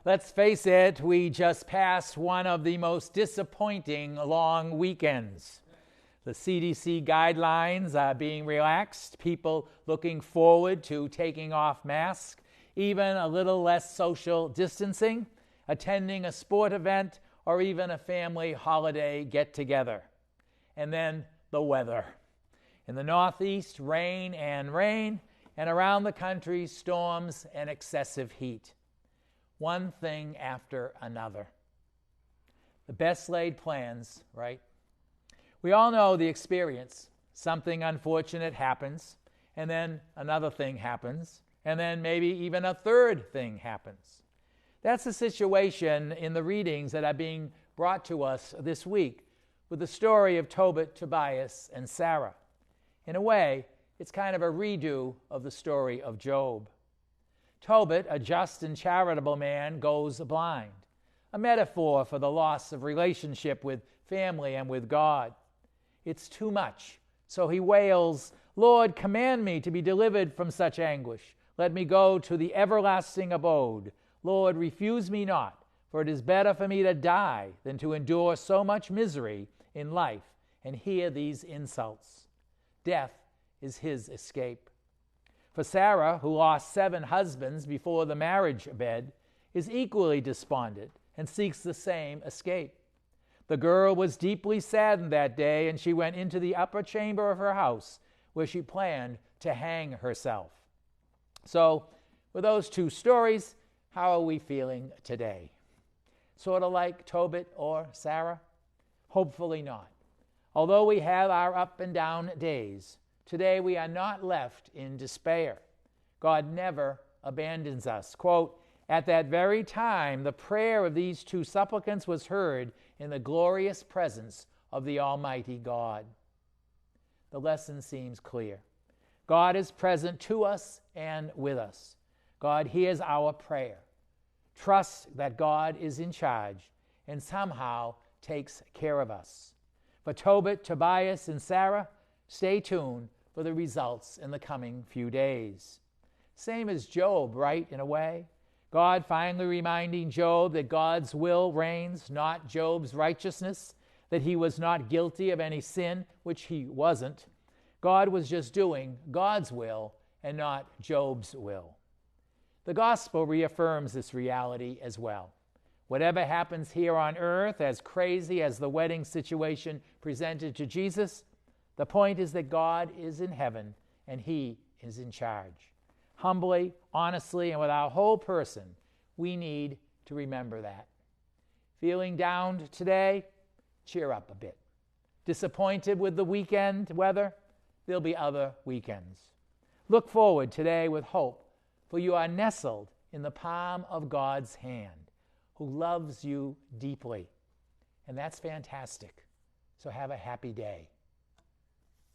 Let's face it, we just passed one of the most disappointing long weekends. The CDC guidelines are being relaxed, people looking forward to taking off masks, even a little less social distancing, attending a sport event, or even a family holiday get-together. And then the weather. In the Northeast, rain, and around the country, storms and excessive heat. One thing after another. The best laid plans, right? We all know the experience. Something unfortunate happens, and then another thing happens, and then maybe even a third thing happens. That's the situation in the readings that are being brought to us this week with the story of Tobit, Tobias, and Sarah. In a way, it's kind of a redo of the story of Job. Tobit, a just and charitable man, goes blind, a metaphor for the loss of relationship with family and with God. It's too much, so he wails, "Lord, command me to be delivered from such anguish. Let me go to the everlasting abode. Lord, refuse me not, for it is better for me to die than to endure so much misery in life and hear these insults." Death is his escape. For Sarah, who lost 7 husbands before the marriage bed, is equally despondent and seeks the same escape. The girl was deeply saddened that day, and she went into the upper chamber of her house, where she planned to hang herself. So, with those 2 stories, how are we feeling today? Sort of like Tobit or Sarah? Hopefully not. Although we have our up and down days, today we are not left in despair. God never abandons us. Quote, "At that very time, the prayer of these 2 supplicants was heard in the glorious presence of the Almighty God." The lesson seems clear. God is present to us and with us. God hears our prayer. Trust that God is in charge and somehow takes care of us. For Tobit, Tobias, and Sarah, stay tuned for the results in the coming few days. Same as Job, right, in a way? God finally reminding Job that God's will reigns, not Job's righteousness, that he was not guilty of any sin, which he wasn't. God was just doing God's will and not Job's will. The gospel reaffirms this reality as well. Whatever happens here on earth, as crazy as the wedding situation presented to Jesus, the point is that God is in heaven and he is in charge. Humbly, honestly, and with our whole person, we need to remember that. Feeling down today? Cheer up a bit. Disappointed with the weekend weather? There'll be other weekends. Look forward today with hope, for you are nestled in the palm of God's hand, who loves you deeply. And that's fantastic. So have a happy day.